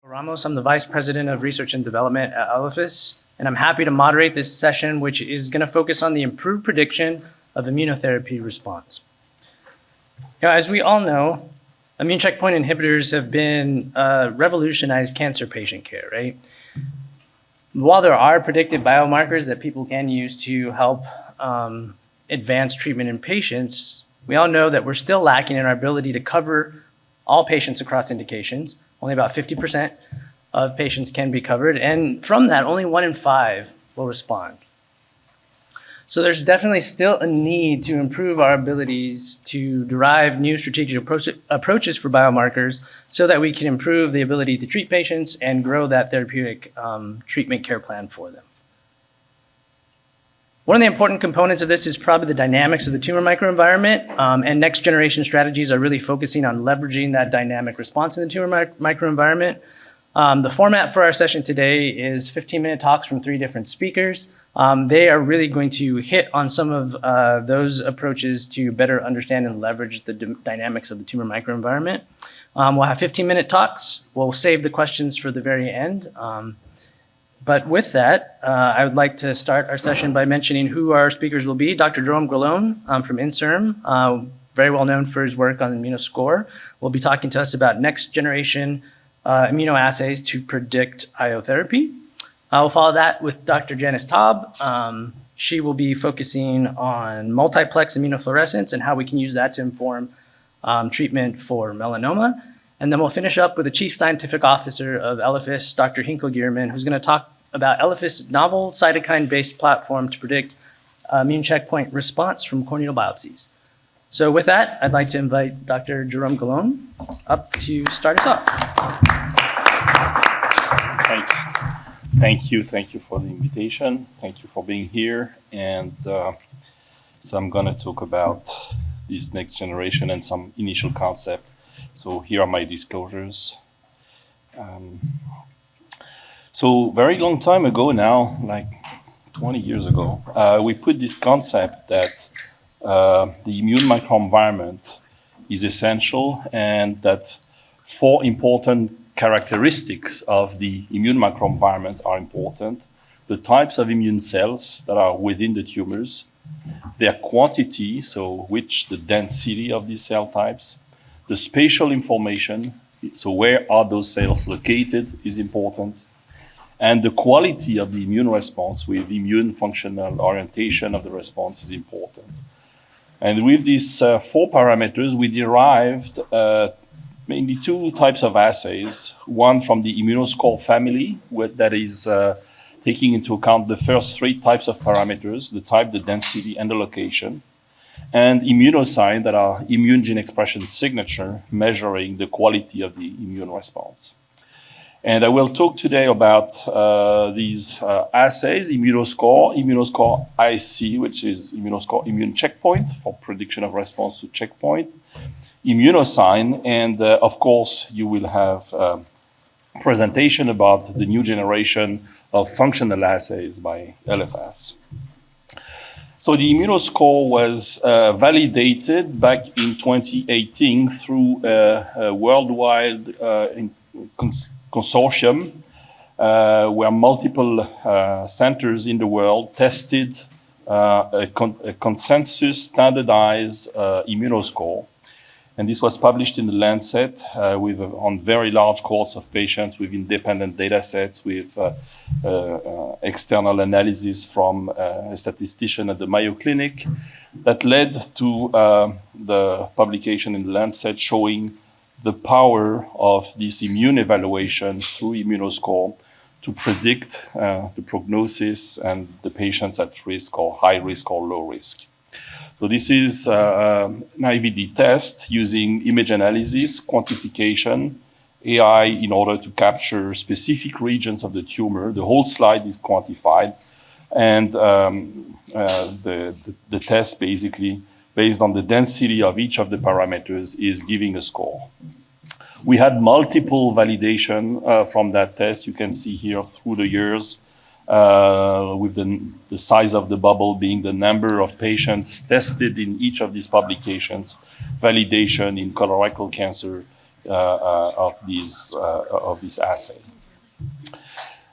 Ramos. I'm the Vice President of Research and Development at Elephas, and I'm happy to moderate this session, which is going to focus on the improved prediction of immunotherapy response. As we all know, immune checkpoint inhibitors have been revolutionized cancer patient care, right? While there are predictive biomarkers that people can use to help advance treatment in patients, we all know that we're still lacking in our ability to cover all patients across indications. Only about 50% of patients can be covered, and from that, only 1 in 5 will respond. So there's definitely still a need to improve our abilities to derive new strategic approaches for biomarkers so that we can improve the ability to treat patients and grow that therapeutic treatment care plan for them. One of the important components of this is probably the dynamics of the tumor microenvironment, and next generation strategies are really focusing on leveraging that dynamic response in the tumor microenvironment. The format for our session today is 15-minute talks from 3 different speakers. They are really going to hit on some of those approaches to better understand and leverage the dynamics of the tumor microenvironment. We'll have 15-minute talks. We'll save the questions for the very end. But with that, I would like to start our session by mentioning who our speakers will be. Dr. Jérôme Galon from INSERM, very well known for his work on Immunoscore, will be talking to us about next generation immunoassays to predict IO therapy. We'll follow that with Dr. Janis Taube. She will be focusing on multiplex immunofluorescence and how we can use that to inform treatment for melanoma. And then we'll finish up with the Chief Scientific Officer of Elephas, Dr. Hinco Gierman, who's going to talk about Elephas' novel cytokine-based platform to predict immune checkpoint response from corneal biopsies. So with that, I'd like to invite Dr. Jérôme Galon up to start us off. Thank you for the invitation. Thank you for being here. And so I'm going to talk about this next generation and some initial concept. So here are my disclosures. So very long time ago now, like 20 years ago, we put this concept that the immune microenvironment is essential and that 4 important characteristics of the immune microenvironment are important. The types of immune cells that are within the tumors, their quantity, so the density of these cell types, the spatial information, so where are those cells located is important, and the quality of the immune response with immune functional orientation of the response is important. And with these 4 parameters, we derived mainly 2 types of assays, one from the Immunoscore family, that is taking into account the first 3 types of parameters, the type, the density, and the location, and Immunosign, that are immune gene expression signature, measuring the quality of the immune response. And I will talk today about these assays, Immunoscore, Immunoscore IC, which is Immunoscore immune checkpoint for prediction of response to checkpoint, Immunosign, and of course, you will have a presentation about the new generation of functional assays by Elephas. So the Immunoscore was validated back in 2018 through a worldwide consortium where multiple centers in the world tested a consensus standardized Immunoscore. And this was published in the Lancet on very large cohorts of patients with independent data sets with external analysis from a statistician at the Mayo Clinic that led to the publication in the Lancet showing the power of this immune evaluation through Immunoscore to predict the prognosis and the patients at risk or high risk or low risk. So this is an IVD test using image analysis, quantification, AI in order to capture specific regions of the tumor. The whole slide is quantified, and the test basically, based on the density of each of the parameters, is giving a score. We had multiple validation from that test. You can see here through the years, with the size of the bubble being the number of patients tested in each of these publications, validation in colorectal cancer, of this assay.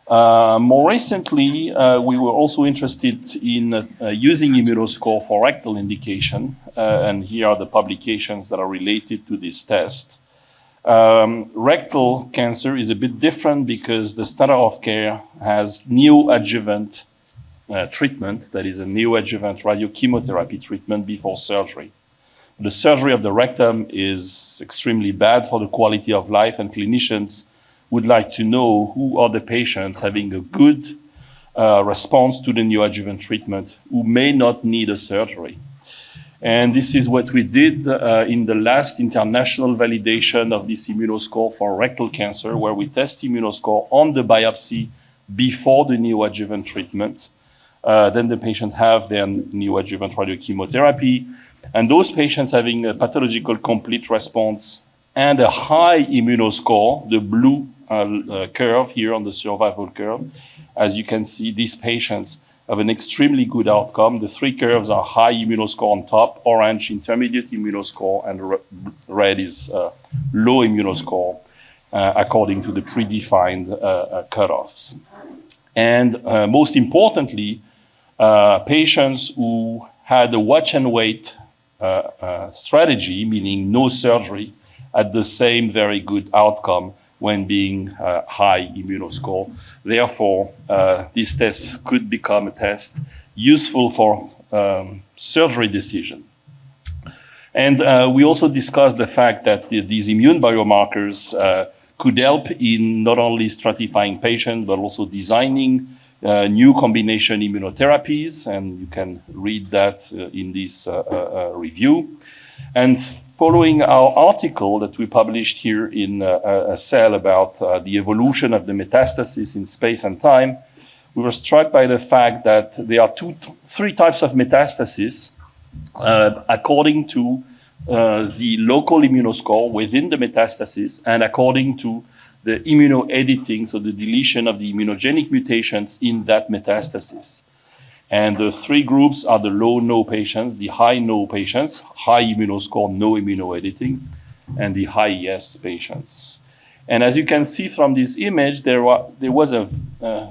More recently, we were also interested in using Immunoscore for rectal indication, and here are the publications that are related to this test. Rectal cancer is a bit different because the standard of care has neoadjuvant treatment, that is a neoadjuvant radiochemotherapy treatment before surgery. The surgery of the rectum is extremely bad for the quality of life, and clinicians would like to know who are the patients having a good response to the neoadjuvant treatment who may not need a surgery. And this is what we did in the last international validation of this Immunoscore for rectal cancer, where we test Immunoscore on the biopsy before the neoadjuvant treatment. Then the patient have their neoadjuvant radiochemotherapy, and those patients having a pathological complete response and a high Immunoscore, the blue curve here on the survival curve. As you can see, these patients have an extremely good outcome. The three curves are high Immunoscore on top, orange intermediate Immunoscore, and red is low Immunoscore according to the predefined cutoffs. And most importantly, patients who had a watch and wait strategy, meaning no surgery, had the same very good outcome when being high Immunoscore. Therefore, this test could become a test useful for surgery decision. And we also discussed the fact that these immune biomarkers could help in not only stratifying patients, but also designing new combination immunotherapies, and you can read that in this review. And following our article that we published here in a Cell about the evolution of the metastasis in space and time, we were struck by the fact that there are three types of metastasis according to the local Immunoscore within the metastasis and according to the immunoediting, so the deletion of the immunogenic mutations in that metastasis. And the three groups are the low no patients, the high no patients, high Immunoscore, no immunoediting, and the high yes patients. And as you can see from this image, there was a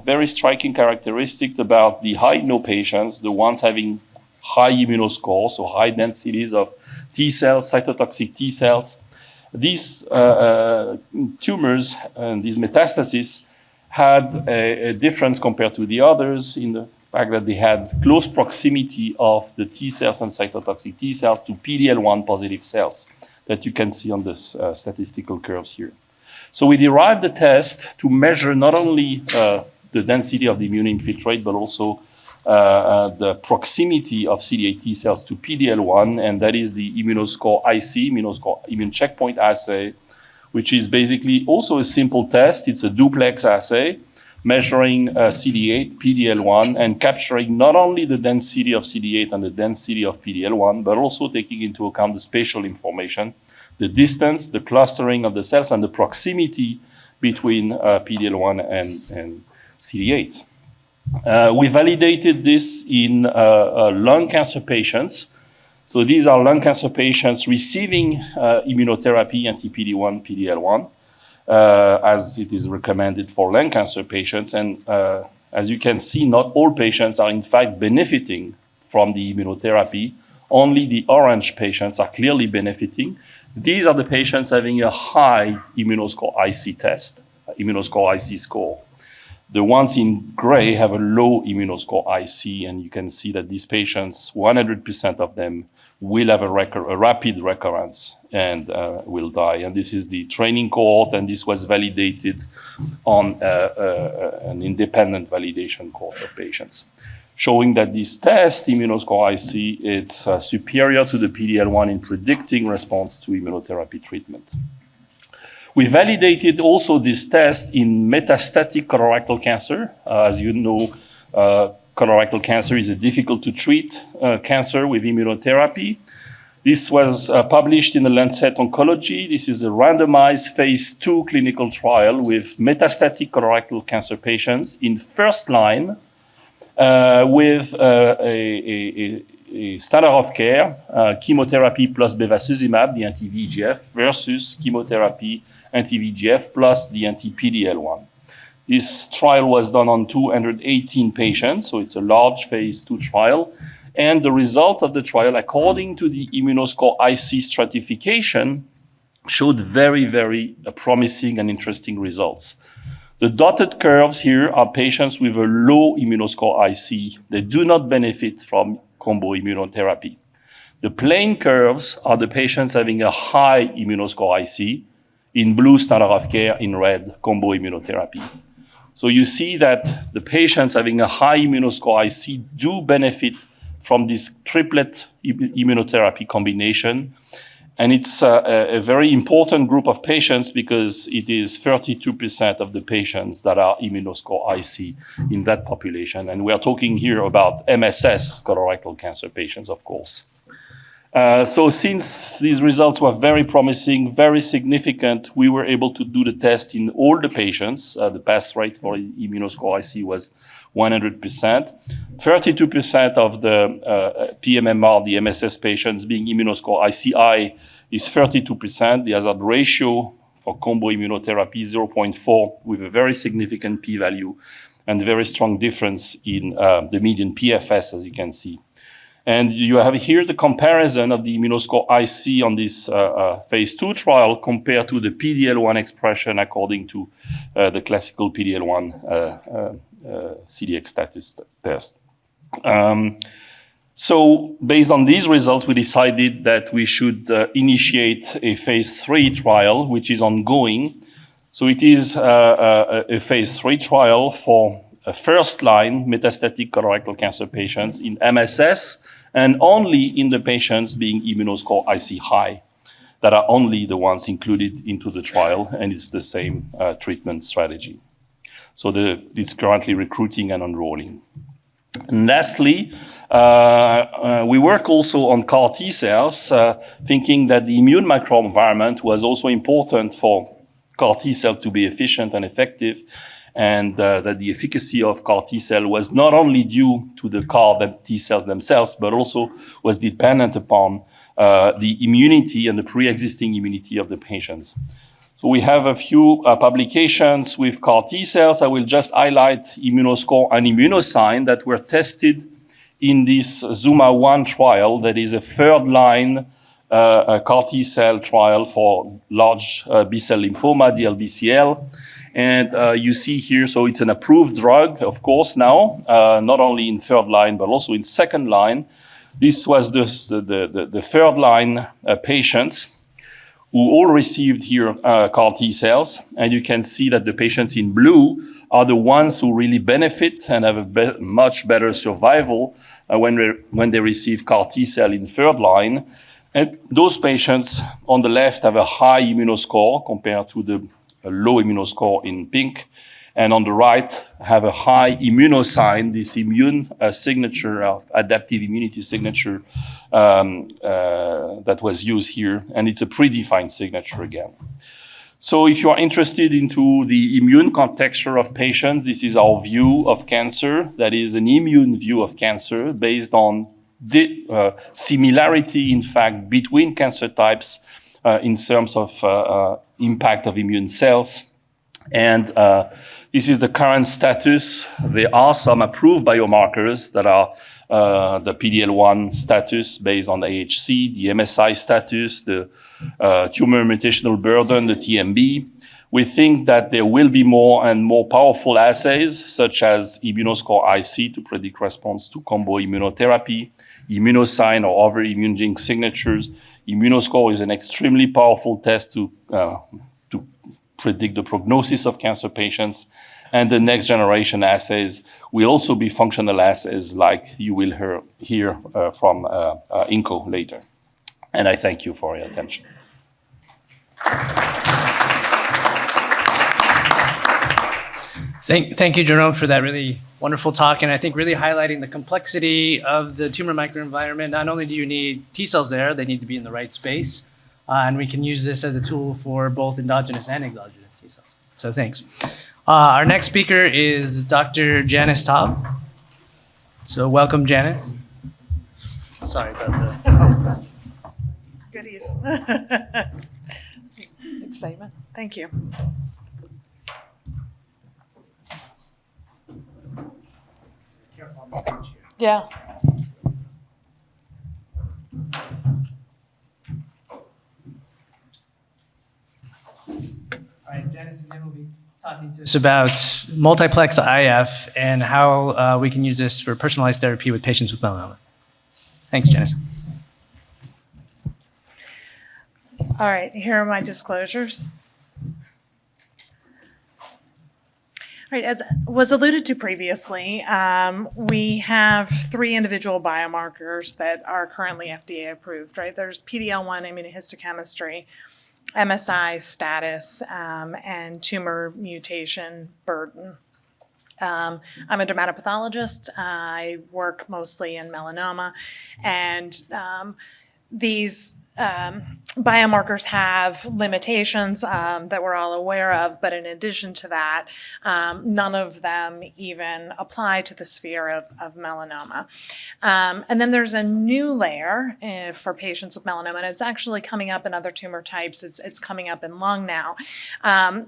very striking characteristics about the high no patients, the ones having high Immunoscore, so high densities of T cells, cytotoxic T cells. These tumors and these metastases had a difference compared to the others in the fact that they had close proximity of the T cells and cytotoxic T cells to PD-L1 positive cells that you can see on the statistical curves here. So we derived the test to measure not only the density of the immune infiltrate, but also the proximity of CD8 T cells to PD-L1, and that is the Immunoscore IC, Immunoscore Immune Checkpoint Assay, which is basically also a simple test. It's a duplex assay measuring CD8, PD-L1, and capturing not only the density of CD8 and the density of PD-L1, but also taking into account the spatial information, the distance, the clustering of the cells, and the proximity between PD-L1 and CD8. We validated this in lung cancer patients. So these are lung cancer patients receiving immunotherapy, anti-PD-1, PD-L1, as it is recommended for lung cancer patients. And as you can see, not all patients are in fact benefiting from the immunotherapy. Only the orange patients are clearly benefiting. These are the patients having a high Immunoscore IC test, Immunoscore IC score. The ones in gray have a low Immunoscore IC, and you can see that these patients, 100% of them, will have a rapid recurrence and will die. And this is the training cohort, and this was validated on an independent validation cohort of patients, showing that this test, Immunoscore IC, it's superior to the PD-L1 in predicting response to immunotherapy treatment. We validated also this test in metastatic colorectal cancer. As you know, colorectal cancer is a difficult to treat cancer with immunotherapy. This was published in the Lancet Oncology. This is a randomized phase 2 clinical trial with metastatic colorectal cancer patients in first line with a a standard of care, chemotherapy plus bevacizumab, the anti-VEGF, versus chemotherapy, anti-VEGF plus the anti-PD-L1. This trial was done on 218 patients, so it's a large phase 2 trial. And the result of the trial, according to the Immunoscore IC stratification, showed very, very promising and interesting results. The dotted curves here are patients with a low Immunoscore IC. They do not benefit from combo immunotherapy. The plain curves are the patients having a high Immunoscore IC, in blue standard of care, in red combo immunotherapy. So you see that the patients having a high Immunoscore IC do benefit from this triplet immunotherapy combination. And it's a very important group of patients because it is 32% of the patients that are Immunoscore IC in that population. And we are talking here about MSS colorectal cancer patients, of course. So since these results were very promising, very significant, we were able to do the test in all the patients. The pass rate for Immunoscore IC was 100%. 32% of the pMMR, the MSS patients being Immunoscore ICI, is 32%. The hazard ratio for combo immunotherapy is 0.4 with a very significant p-value and very strong difference in the median PFS, as you can see. And you have here the comparison of the Immunoscore IC on this phase 2 trial compared to the PD-L1 expression according to the classical PD-L1 CDX status test. So based on these results, we decided that we should initiate a phase 3 trial, which is ongoing. So it is a phase 3 trial for first-line metastatic colorectal cancer patients in MSS, and only in the patients being Immunoscore IC high, that are only the ones included into the trial, and it's the same treatment strategy. So it's currently recruiting and enrolling. And lastly, we work also on CAR T cells, thinking that the immune microenvironment was also important for CAR T cell to be efficient and effective, and that the efficacy of CAR T cell was not only due to the CAR T cells themselves, but also was dependent upon the immunity and the pre-existing immunity of the patients. So we have a few publications with CAR T cells. I will just highlight Immunoscore and Immunosign that were tested in this ZUMA-1 trial, that is a third-line CAR T cell trial for large B-cell lymphoma, DLBCL. And you see here, so it's an approved drug, of course, now, not only in third line, but also in second line. This was the third line patients who all received here CAR T cells. And you can see that the patients in blue are the ones who really benefit and have a much better survival when they receive CAR T cell in third line. And those patients on the left have a high Immunoscore compared to the low Immunoscore in pink, and on the right have a high Immunosign, this immune signature of adaptive immunity signature that was used here, and it's a predefined signature again. So if you are interested into the immune contexture of patients, this is our view of cancer. That is an immune view of cancer based on the similarity, in fact, between cancer types in terms of impact of immune cells. And this is the current status. There are some approved biomarkers that are the PD-L1 status based on AHC, the MSI status, the tumor mutational burden, the TMB. We think that there will be more and more powerful assays, such as Immunoscore IC to predict response to combo immunotherapy, Immunosign or other immunogenic signatures. Immunoscore is an extremely powerful test to predict the prognosis of cancer patients. And the next generation assays will also be functional assays like you will hear from Hinco later. And I thank you for your attention. Thank you, Jérôme, for that really wonderful talk, and I think really highlighting the complexity of the tumor microenvironment. Not only do you need T cells there, they need to be in the right space, and we can use this as a tool for both endogenous and exogenous T cells. So thanks. Our next speaker is Dr. Janis Taube. So welcome, Janis. Sorry about the. Goodies. Excitement. Thank you. Yeah. All right, Janis again will be talking to us about multiplex IF and how we can use this for personalized therapy with patients with melanoma. Thanks, Janis. All right, here are my disclosures. All right, as was alluded to previously, we have 3 individual biomarkers that are currently FDA approved, right? There's PD-L1 immunohistochemistry, MSI status, and tumor mutation burden. I'm a dermatopathologist. I work mostly in melanoma, and these biomarkers have limitations that we're all aware of, but in addition to that, none of them even apply to the sphere of melanoma. And then there's a new layer for patients with melanoma, and it's actually coming up in other tumor types. It's coming up in lung now.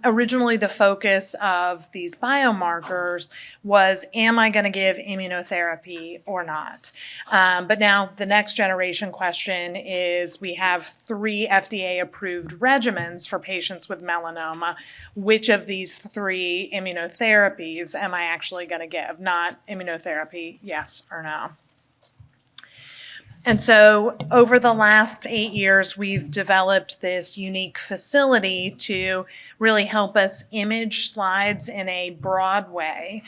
Originally, the focus of these biomarkers was, am I going to give immunotherapy or not? But now the next generation question is, we have 3 FDA-approved regimens for patients with melanoma. Which of these 3 immunotherapies am I actually going to give? Not immunotherapy, yes or no. And so over the last 8 years, we've developed this unique facility to really help us image slides in a broad way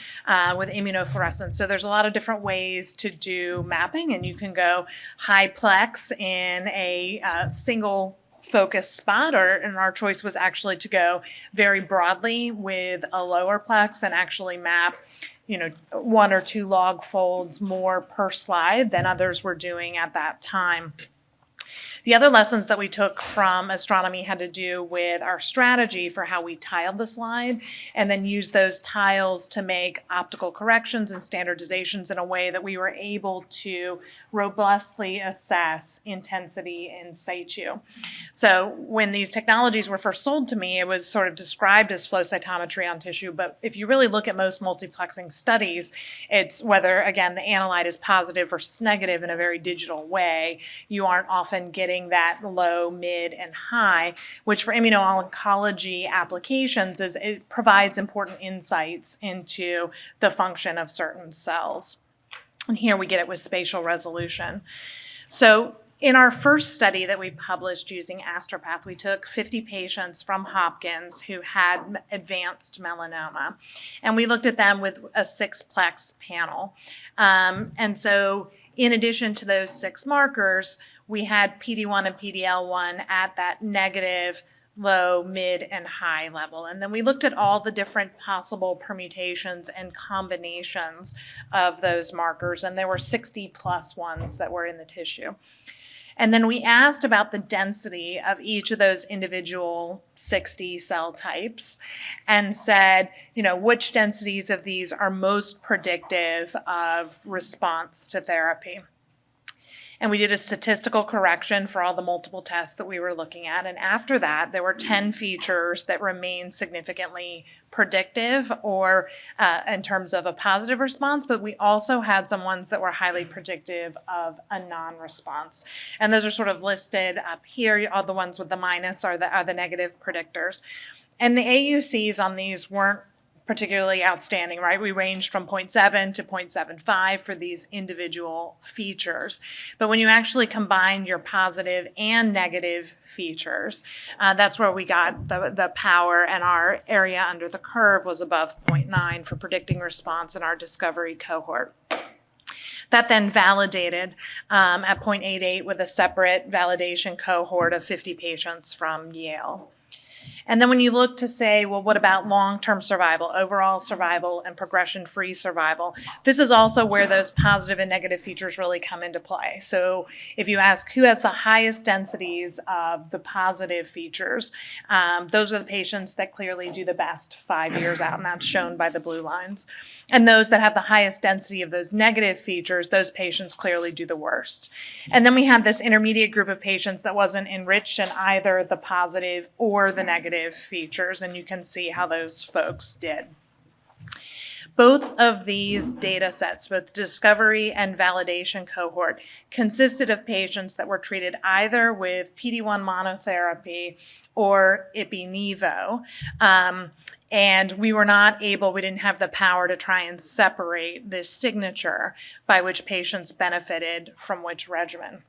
with immunofluorescence. So there's a lot of different ways to do mapping, and you can go high plex in a single focus spot, and our choice was actually to go very broadly with a lower plex and actually map 1 or 2 log folds more per slide than others were doing at that time. The other lessons that we took from astronomy had to do with our strategy for how we tiled the slide, and then use those tiles to make optical corrections and standardizations in a way that we were able to robustly assess intensity in situ. So when these technologies were first sold to me, it was sort of described as flow cytometry on tissue, but if you really look at most multiplexing studies, it's whether, again, the analyte is positive versus negative in a very digital way. You aren't often getting that low, mid, and high, which for immuno-oncology applications it provides important insights into the function of certain cells. And here we get it with spatial resolution. So in our first study that we published using AstroPath, we took 50 patients from Hopkins who had advanced melanoma, and we looked at them with a 6-plex panel. And so in addition to those 6 markers, we had PD-1 and PD-L1 at that negative, low, mid, and high level. And then we looked at all the different possible permutations and combinations of those markers, and there were 60 plus ones that were in the tissue. And then we asked about the density of each of those individual 60 cell types and said, which densities of these are most predictive of response to therapy. And we did a statistical correction for all the multiple tests that we were looking at. And after that, there were 10 features that remained significantly predictive or in terms of a positive response, but we also had some ones that were highly predictive of a non-response. And those are sort of listed up here. All the ones with the minus are the negative predictors. And the AUCs on these weren't particularly outstanding, right? We ranged from 0.7 to 0.75 for these individual features. But when you actually combine your positive and negative features, that's where we got the power, and our area under the curve was above 0.9 for predicting response in our discovery cohort. That then validated at 0.88 with a separate validation cohort of 50 patients from Yale. And then when you look to say, well, what about long-term survival, overall survival, and progression-free survival? This is also where those positive and negative features really come into play. So if you ask who has the highest densities of the positive features, those are the patients that clearly do the best 5 years out, and that's shown by the blue lines. And those that have the highest density of those negative features, those patients clearly do the worst. And then we had this intermediate group of patients that wasn't enriched in either the positive or the negative features, and you can see how those folks did. Both of these data sets, both discovery and validation cohort, consisted of patients that were treated either with PD-1 monotherapy or Ipi-Nivo. And we didn't have the power to try and separate this signature by which patients benefited from which regimen.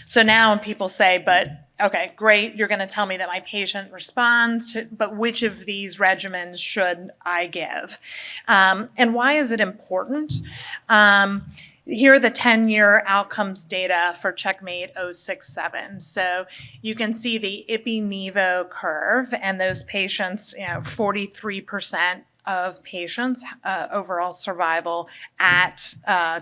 So now when people say, but okay, great, you're going to tell me that my patient responds, but which of these regimens should I give? And why is it important? Here are the 10-year outcomes data for Checkmate 067. So you can see the Ipi-Nivo curve, and those patients, 43% of patients overall survival at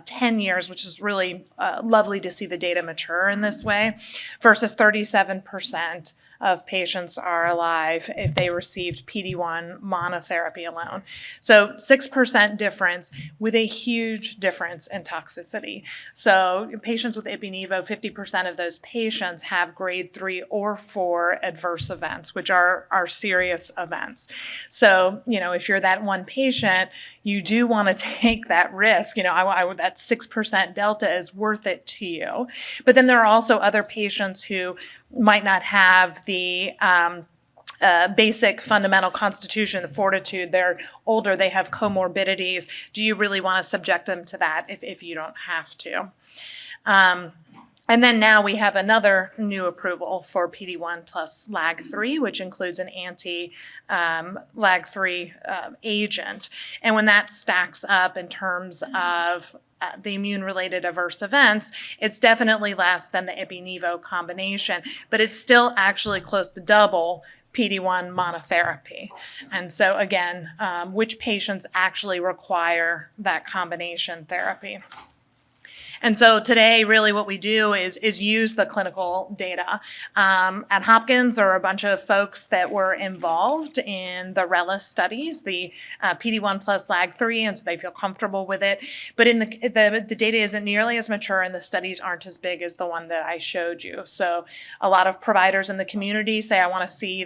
10 years, which is really lovely to see the data mature in this way, versus 37% of patients are alive if they received PD-1 monotherapy alone. So 6% difference with a huge difference in toxicity. So patients with Ipi-Nivo, 50% of those patients have grade 3 or 4 adverse events, which are serious events. So, if you're that one patient, you do want to take that risk. That 6% delta is worth it to you. But then there are also other patients who might not have the basic fundamental constitution, the fortitude. They're older, they have comorbidities. Do you really want to subject them to that if you don't have to? And then now we have another new approval for PD-1 plus LAG-3, which includes an anti-LAG-3 agent. And when that stacks up in terms of the immune-related adverse events, it's definitely less than the Ipi-Nivo combination, but it's still actually close to double PD-1 monotherapy. And so again, which patients actually require that combination therapy? And so today, really what we do is use the clinical data. At Hopkins, there are a bunch of folks that were involved in the RELIS studies, the PD-1 plus LAG-3, and so they feel comfortable with it. But in the data isn't nearly as mature, and the studies aren't as big as the one that I showed you. So a lot of providers in the community say, I want to see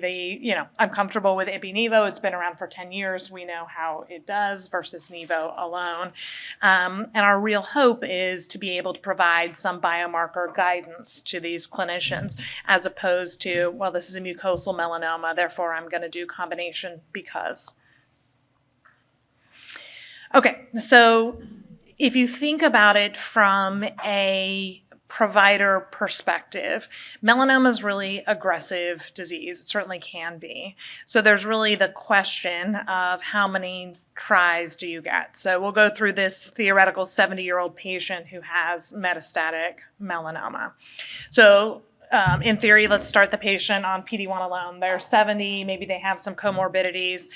I'm comfortable with Ipi-Nivo. It's been around for 10 years. We know how it does versus Nivo alone. And our real hope is to be able to provide some biomarker guidance to these clinicians, as opposed to, well, this is a mucosal melanoma, therefore I'm going to do combination because. Okay, so if you think about it from a provider perspective, melanoma is really aggressive disease. It certainly can be. So there's really the question of how many tries do you get? So we'll go through this theoretical 70-year-old patient who has metastatic melanoma. So in theory, let's start the patient on PD-1 alone. They're 70, maybe they have some comorbidities.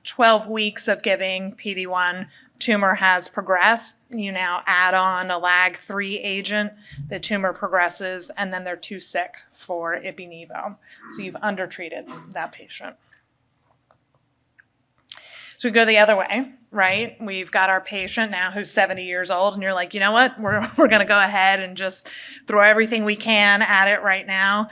12 weeks of giving PD-1, tumor has progressed. You now add on a LAG-3 agent, the tumor progresses, and then they're too sick for Ipi-Nivo. So you've undertreated that patient. So we go the other way, right? We've got our patient now who's 70 years old, and you're like, you know what? We're going to go ahead and just throw everything we can at it right now.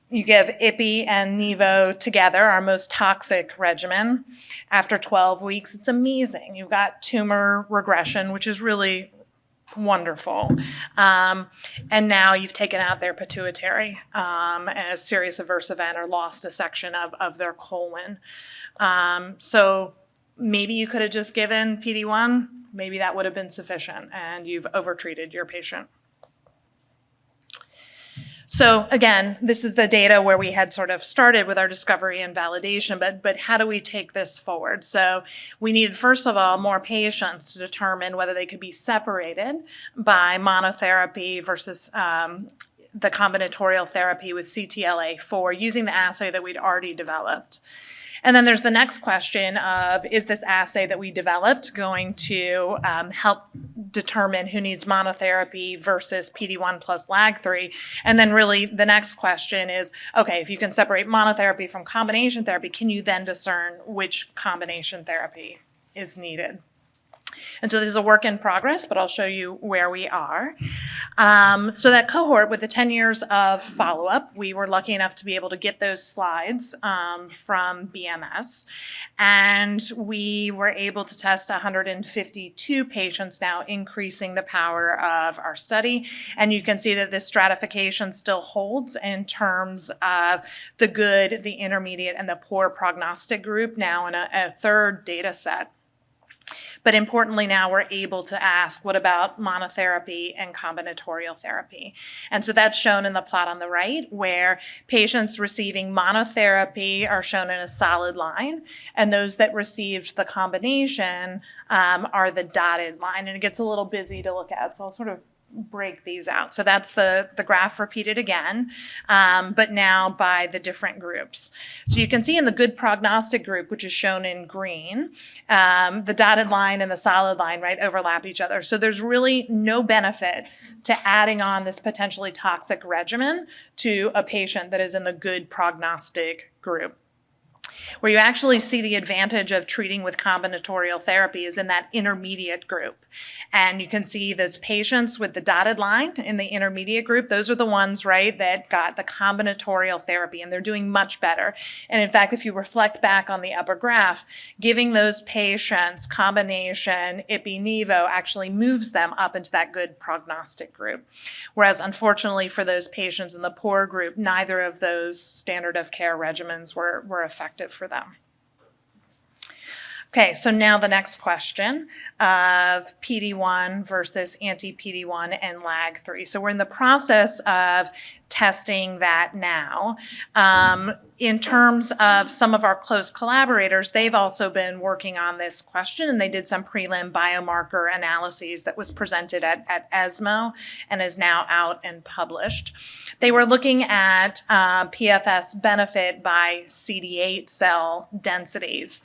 You give Ipi and Nivo together, our most toxic regimen. After 12 weeks, it's amazing. You've got tumor regression, which is really wonderful. And now you've taken out their pituitary and a serious adverse event or lost a section of their colon. So maybe you could have just given PD-1. Maybe that would have been sufficient, and you've overtreated your patient. So again, this is the data where we had sort of started with our discovery and validation, but how do we take this forward? So we needed, first of all, more patients to determine whether they could be separated by monotherapy versus the combinatorial therapy with CTLA-4 using the assay that we'd already developed. And then there's the next question of, is this assay that we developed going to help determine who needs monotherapy versus PD-1 plus LAG-3? And then really the next question is, okay, if you can separate monotherapy from combination therapy, can you then discern which combination therapy is needed? And so this is a work in progress, but I'll show you where we are. So that cohort with the 10 years of follow-up, we were lucky enough to be able to get those slides from BMS. And we were able to test 152 patients now, increasing the power of our study. And you can see that this stratification still holds in terms of the good, the intermediate, and the poor prognostic group now in a third data set. But importantly, now we're able to ask, what about monotherapy and combinatorial therapy? And so that's shown in the plot on the right, where patients receiving monotherapy are shown in a solid line, and those that received the combination are the dotted line. And it gets a little busy to look at, so I'll sort of break these out. So that's the graph repeated again, but now by the different groups. So you can see in the good prognostic group, which is shown in green, the dotted line and the solid line, right, overlap each other. So there's really no benefit to adding on this potentially toxic regimen to a patient that is in the good prognostic group. Where you actually see the advantage of treating with combinatorial therapy is in that intermediate group. And you can see those patients with the dotted line in the intermediate group, those are the ones, right, that got the combinatorial therapy, and they're doing much better. And in fact, if you reflect back on the upper graph, giving those patients combination ipi-nivo actually moves them up into that good prognostic group. Whereas unfortunately for those patients in the poor group, neither of those standard of care regimens were effective for them. Okay, so now the next question of PD-1 versus anti-PD-1 and LAG-3. So we're in the process of testing that now. In terms of some of our close collaborators, they've also been working on this question, and they did some prelim biomarker analyses that was presented at ESMO and is now out and published. They were looking at PFS benefit by CD8 cell densities.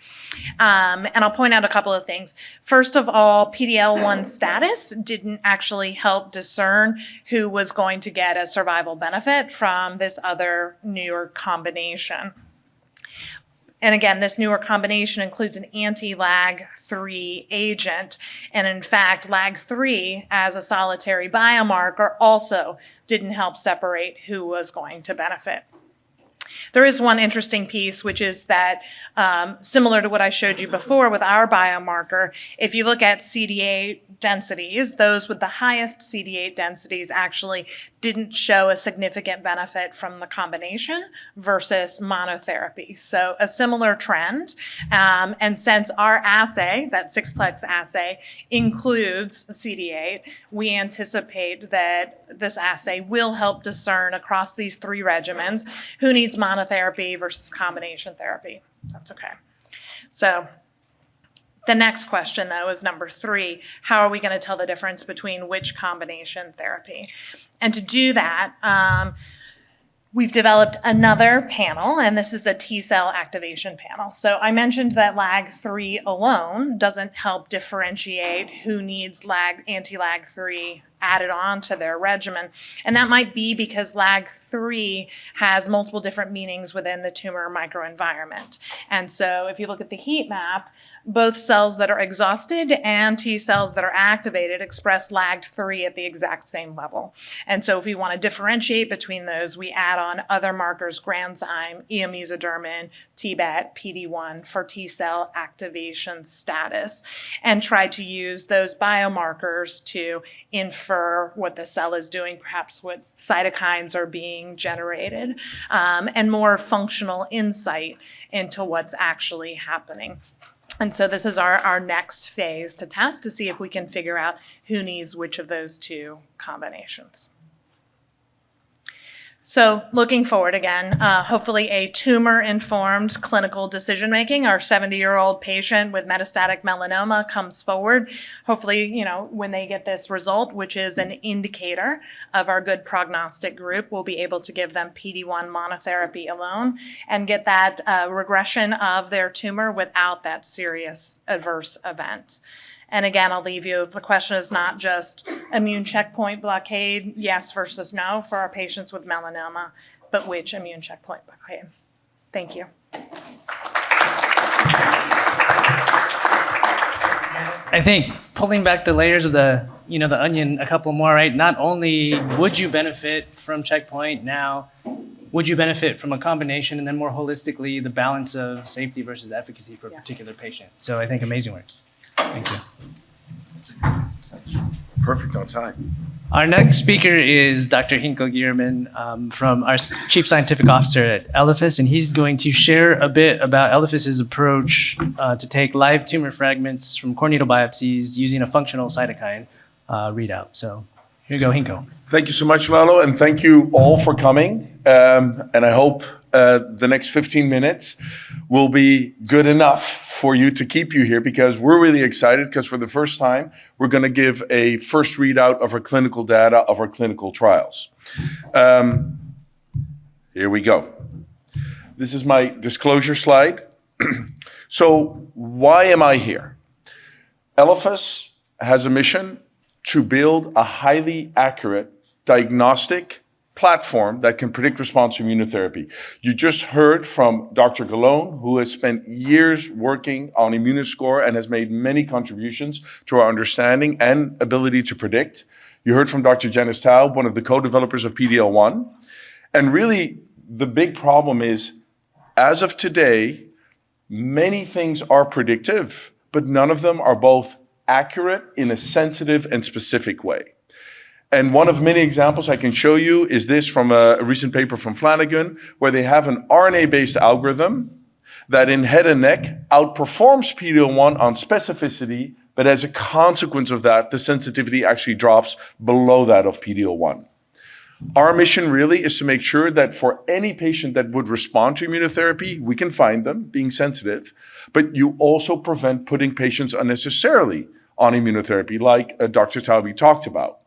And I'll point out a couple of things. First of all, PD-L1 status didn't actually help discern who was going to get a survival benefit from this other newer combination. And again, this newer combination includes an anti-LAG-3 agent. And in fact, LAG-3 as a solitary biomarker also didn't help separate who was going to benefit. There is one interesting piece, which is that similar to what I showed you before with our biomarker, if you look at CD8 densities, those with the highest CD8 densities actually didn't show a significant benefit from the combination versus monotherapy. So a similar trend. And since our assay, that 6-plex assay, includes CD8, we anticipate that this assay will help discern across these three regimens who needs monotherapy versus combination therapy. That's okay. So the next question, though, is number 3. How are we going to tell the difference between which combination therapy? And to do that, we've developed another panel, and this is a T-cell activation panel. So I mentioned that LAG-3 alone doesn't help differentiate who needs anti-LAG-3 added on to their regimen. And that might be because LAG-3 has multiple different meanings within the tumor microenvironment. And so if you look at the heat map, both cells that are exhausted and T cells that are activated express LAG-3 at the exact same level. And so if we want to differentiate between those, we add on other markers, granzyme, mesodermin, TBET, PD-1 for T cell activation status, and try to use those biomarkers to infer what the cell is doing, perhaps what cytokines are being generated, and more functional insight into what's actually happening. And so this is our next phase to test to see if we can figure out who needs which of those two combinations. So looking forward again, hopefully a tumor-informed clinical decision-making. Our 70-year-old patient with metastatic melanoma comes forward. Hopefully, when they get this result, which is an indicator of our good prognostic group, we'll be able to give them PD-1 monotherapy alone and get that regression of their tumor without that serious adverse event. And again, I'll leave you, the question is not just immune checkpoint blockade, yes versus no for our patients with melanoma, but which immune checkpoint blockade. Thank you. I think pulling back the layers of the onion a couple more, right? Not only would you benefit from checkpoint now, would you benefit from a combination, and then more holistically, the balance of safety versus efficacy for a particular patient. So I think amazing work. Thank you. Perfect on time. Our next speaker is Dr. Hinco Gierman from our Chief Scientific Officer at Elephas, and he's going to share a bit about Elephas's approach to take live tumor fragments from core needle biopsies using a functional cytokine readout. So here you go, Hinco. Thank you so much, Lalo, and thank you all for coming. And I hope the next 15 minutes will be good enough for you to keep you here, because we're really excited, because for the first time, we're going to give a first readout of our clinical data of our clinical trials. Here we go. This is my disclosure slide. So why am I here? Elephas has a mission to build a highly accurate diagnostic platform that can predict response to immunotherapy. You just heard from Dr. Galon, who has spent years working on Immunoscore and has made many contributions to our understanding and ability to predict. You heard from Dr. Janis Taube, one of the co-developers of PD-L1. And really, the big problem is, as of today, many things are predictive, but none of them are both accurate in a sensitive and specific way. And one of many examples I can show you is this from a recent paper from Flanagan, where they have an RNA-based algorithm that in head and neck outperforms PD-L1 on specificity, but as a consequence of that, the sensitivity actually drops below that of PD-L1. Our mission really is to make sure that for any patient that would respond to immunotherapy, we can find them being sensitive, but you also prevent putting patients unnecessarily on immunotherapy, like Dr. Taube talked about.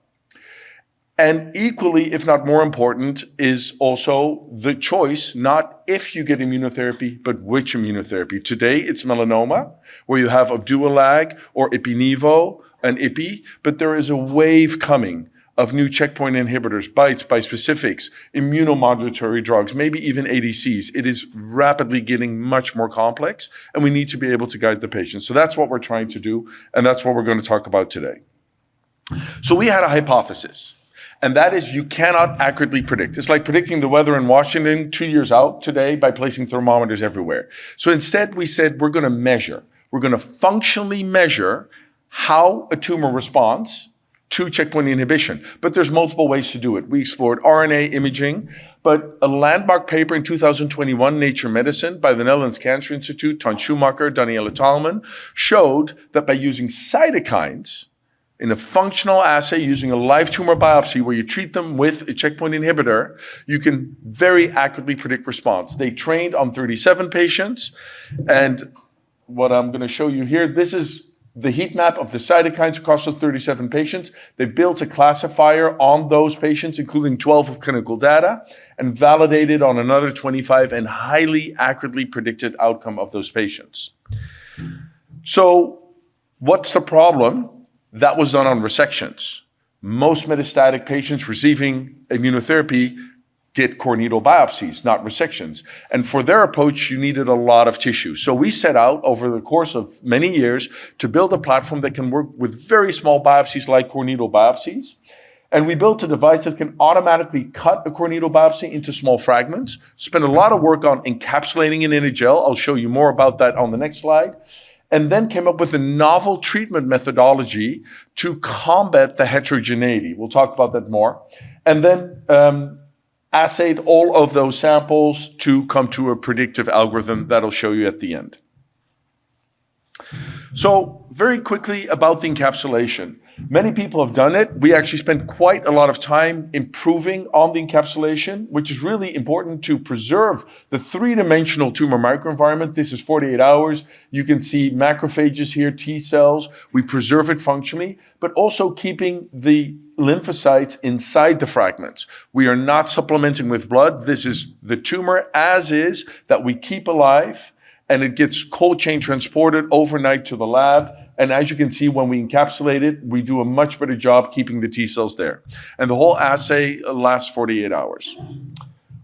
And equally, if not more important, is also the choice, not if you get immunotherapy, but which immunotherapy. Today, it's melanoma, where you have Opdualag or Ipi-Nivo and Ipi, but there is a wave coming of new checkpoint inhibitors, BiTEs, bispecifics, immunomodulatory drugs, maybe even ADCs. It is rapidly getting much more complex, and we need to be able to guide the patient. So that's what we're trying to do, and that's what we're going to talk about today. So we had a hypothesis. And that is, you cannot accurately predict. It's like predicting the weather in Washington 2 years out today by placing thermometers everywhere. So instead, we said we're going to measure. We're going to functionally measure how a tumor responds to checkpoint inhibition. But there's multiple ways to do it. We explored RNA imaging, but a landmark paper in 2021, Nature Medicine, by the Netherlands Cancer Institute, Ton Schumacher, Daniela Thalmann, showed that by using cytokines in a functional assay using a live tumor biopsy where you treat them with a checkpoint inhibitor, you can very accurately predict response. They trained on 37 patients, and what I'm going to show you here, this is the heat map of the cytokines across those 37 patients. They built a classifier on those patients, including 12 of clinical data, and validated on another 25 and highly accurately predicted outcome of those patients. So what's the problem? That was done on resections. Most metastatic patients receiving immunotherapy get core needle biopsies, not resections. And for their approach, you needed a lot of tissue. So we set out over the course of many years to build a platform that can work with very small biopsies like core needle biopsies. And we built a device that can automatically cut a core needle biopsy into small fragments, spend a lot of work on encapsulating it in a gel. I'll show you more about that on the next slide. And then came up with a novel treatment methodology to combat the heterogeneity. We'll talk about that more. And then assayed all of those samples to come to a predictive algorithm that I'll show you at the end. So very quickly about the encapsulation. Many people have done it. We actually spent quite a lot of time improving on the encapsulation, which is really important to preserve the three-dimensional tumor microenvironment. This is 48 hours. You can see macrophages here, T cells. We preserve it functionally, but also keeping the lymphocytes inside the fragments. We are not supplementing with blood. This is the tumor as is that we keep alive, and it gets cold chain transported overnight to the lab. And as you can see, when we encapsulate it, we do a much better job keeping the T cells there. And the whole assay lasts 48 hours.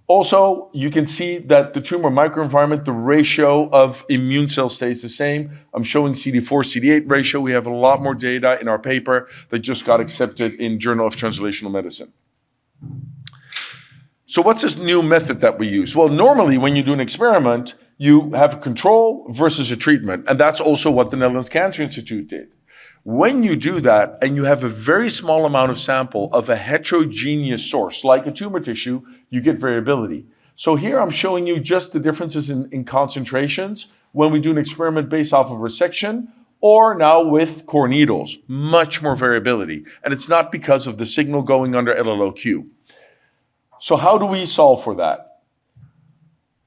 Also, you can see that the tumor microenvironment, the ratio of immune cells stays the same. I'm showing CD4, CD8 ratio. We have a lot more data in our paper that just got accepted in Journal of Translational Medicine. So what's this new method that we use? Well, normally when you do an experiment, you have a control versus a treatment. And that's also what the Netherlands Cancer Institute did. When you do that and you have a very small amount of sample of a heterogeneous source, like a tumor tissue, you get variability. So here I'm showing you just the differences in concentrations when we do an experiment based off of resection, or now with core needles, much more variability. And it's not because of the signal going under LLOQ. So how do we solve for that?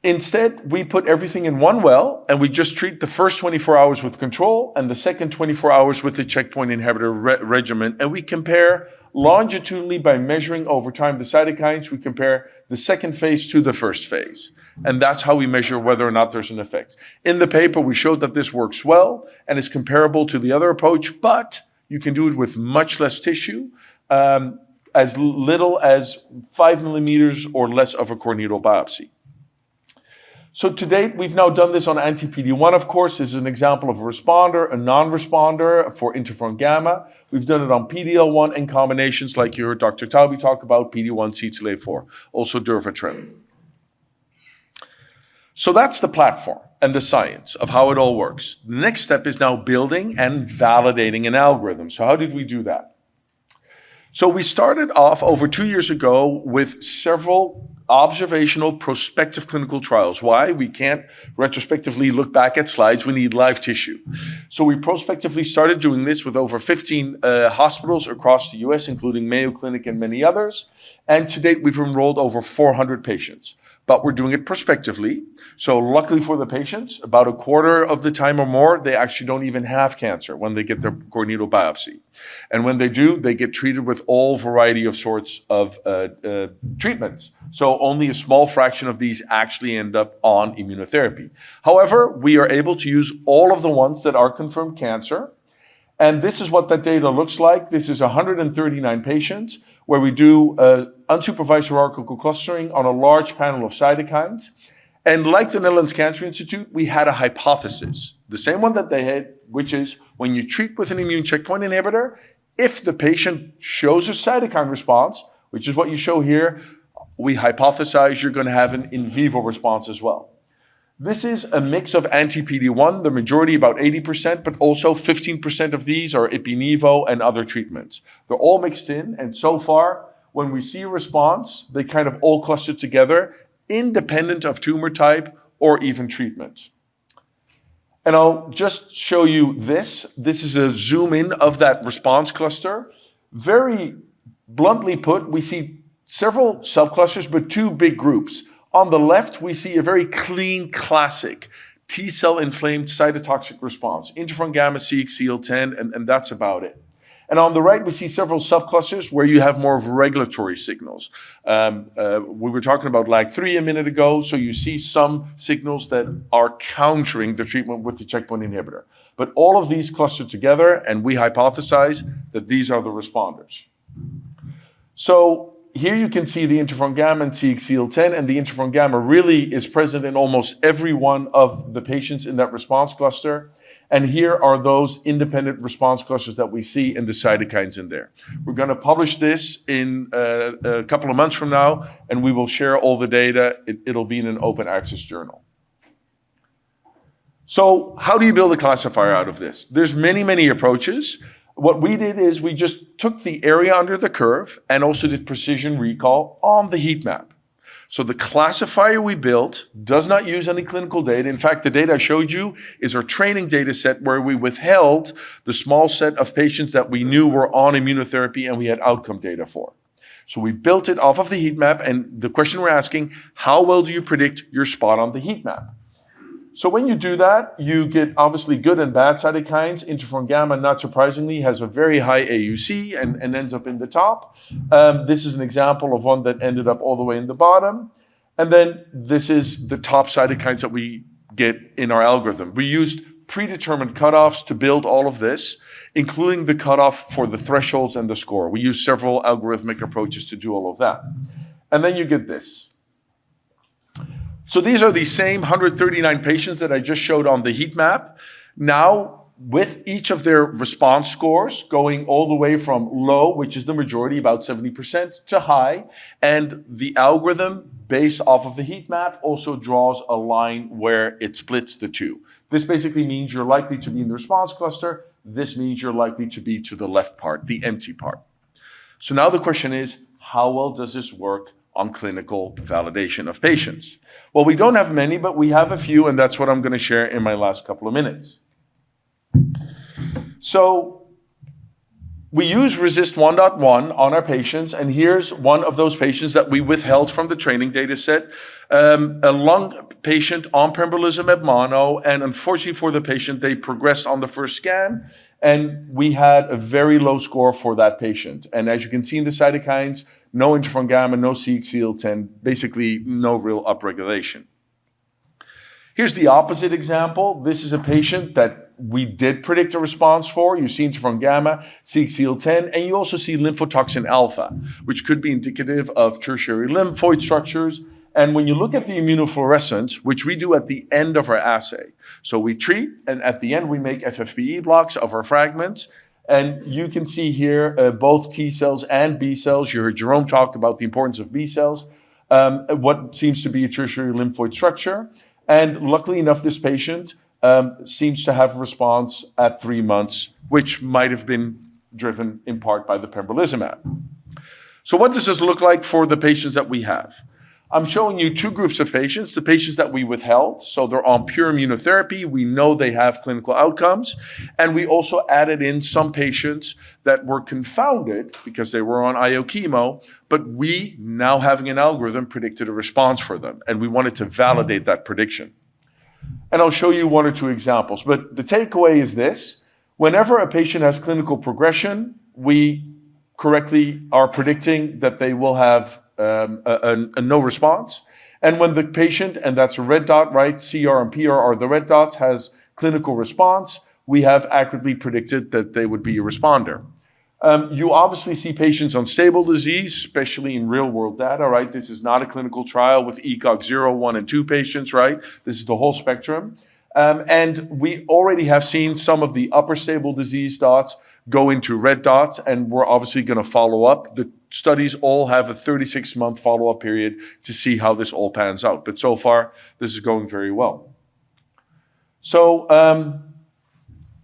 Instead, we put everything in one well, and we just treat the first 24 hours with control and the second 24 hours with the checkpoint inhibitor regimen. And we compare longitudinally by measuring over time the cytokines. We compare the second phase to the first phase. And that's how we measure whether or not there's an effect. In the paper, we showed that this works well and is comparable to the other approach, but you can do it with much less tissue, as little as 5 millimeters or less of a core needle biopsy. So to date, we've now done this on anti-PD-1, of course. This is an example of a responder, a non-responder for interferon gamma. We've done it on PD-L1 and combinations like you heard Dr. Taube talk about, PD-1, CTLA-4, also durvalumab. So that's the platform and the science of how it all works. The next step is now building and validating an algorithm. So how did we do that? So we started off over 2 years ago with several observational prospective clinical trials. Why? We can't retrospectively look back at slides. We need live tissue. So we prospectively started doing this with over 15 hospitals across the US, including Mayo Clinic and many others. And to date, we've enrolled over 400 patients. But we're doing it prospectively. So luckily for the patients, about a quarter of the time or more, they actually don't even have cancer when they get their core needle biopsy. And when they do, they get treated with all variety of sorts of treatments. So only a small fraction of these actually end up on immunotherapy. However, we are able to use all of the ones that are confirmed cancer. And this is what that data looks like. This is 139 patients where we do unsupervised hierarchical clustering on a large panel of cytokines. And like the Netherlands Cancer Institute, we had a hypothesis, the same one that they had, which is when you treat with an immune checkpoint inhibitor, if the patient shows a cytokine response, which is what you show here, we hypothesize you're going to have an in vivo response as well. This is a mix of anti-PD-1, the majority, about 80%, but also 15% of these are ipi-nivo and other treatments. They're all mixed in, and so far, when we see a response, they kind of all cluster together, independent of tumor type or even treatment. And I'll just show you this. This is a zoom in of that response cluster. Very bluntly put, we see several subclusters, but two big groups. On the left, we see a very clean, classic T-cell inflamed cytotoxic response, interferon gamma, CXCL10, and that's about it. And on the right, we see several subclusters where you have more of regulatory signals. We were talking about LAG3 a minute ago, so you see some signals that are countering the treatment with the checkpoint inhibitor. But all of these cluster together, and we hypothesize that these are the responders. So here you can see the interferon gamma and CXCL10, and the interferon gamma really is present in almost every one of the patients in that response cluster. And here are those independent response clusters that we see in the cytokines in there. We're going to publish this in a couple of months from now, and we will share all the data. It'll be in an open access journal. So how do you build a classifier out of this? There's many, many approaches. What we did is we just took the area under the curve and also did precision recall on the heat map. So the classifier we built does not use any clinical data. In fact, the data I showed you is our training data set where we withheld the small set of patients that we knew were on immunotherapy and we had outcome data for. So we built it off of the heat map, and the question we're asking, how well do you predict your spot on the heat map? So when you do that, you get obviously good and bad cytokines. Interferon gamma, not surprisingly, has a very high AUC and ends up in the top. This is an example of one that ended up all the way in the bottom. And then this is the top cytokines that we get in our algorithm. We used predetermined cutoffs to build all of this, including the cutoff for the thresholds and the score. We used several algorithmic approaches to do all of that. And then you get this. So these are the same 139 patients that I just showed on the heat map. Now, with each of their response scores going all the way from low, which is the majority, about 70%, to high. And the algorithm, based off of the heat map, also draws a line where it splits the two. This basically means you're likely to be in the response cluster. This means you're likely to be to the left part, the empty part. So now the question is, how well does this work on clinical validation of patients? Well, we don't have many, but we have a few, and that's what I'm going to share in my last couple of minutes. So we use RESIST 1.1 on our patients, and here's one of those patients that we withheld from the training data set, a lung patient on pembrolizumab mono, and unfortunately for the patient, they progressed on the first scan, and we had a very low score for that patient. And as you can see in the cytokines, no interferon gamma, no CXCL10, basically no real upregulation. Here's the opposite example. This is a patient that we did predict a response for. You see interferon gamma, CXCL10, and you also see lymphotoxin alpha, which could be indicative of tertiary lymphoid structures. And when you look at the immunofluorescence, which we do at the end of our assay, so we treat, and at the end we make FFPE blocks of our fragments. And you can see here both T cells and B cells. You heard Jérôme talk about the importance of B cells, what seems to be a tertiary lymphoid structure. And luckily enough, this patient seems to have a response at 3 months, which might have been driven in part by the pembrolizumab. So what does this look like for the patients that we have? I'm showing you two groups of patients, the patients that we withheld. So they're on pure immunotherapy. We know they have clinical outcomes. And we also added in some patients that were confounded because they were on IO chemo, but we, now having an algorithm, predicted a response for them. And we wanted to validate that prediction. And I'll show you one or two examples. But the takeaway is this. Whenever a patient has clinical progression, we correctly are predicting that they will have a no response. And when the patient, and that's a red dot, right, CR and PR are the red dots, has clinical response, we have accurately predicted that they would be a responder. You obviously see patients on stable disease, especially in real world data, right? This is not a clinical trial with ECOG 0, 1, and 2 patients, right? This is the whole spectrum. And we already have seen some of the upper stable disease dots go into red dots, and we're obviously going to follow up. The studies all have a 36-month follow-up period to see how this all pans out. But so far, this is going very well. So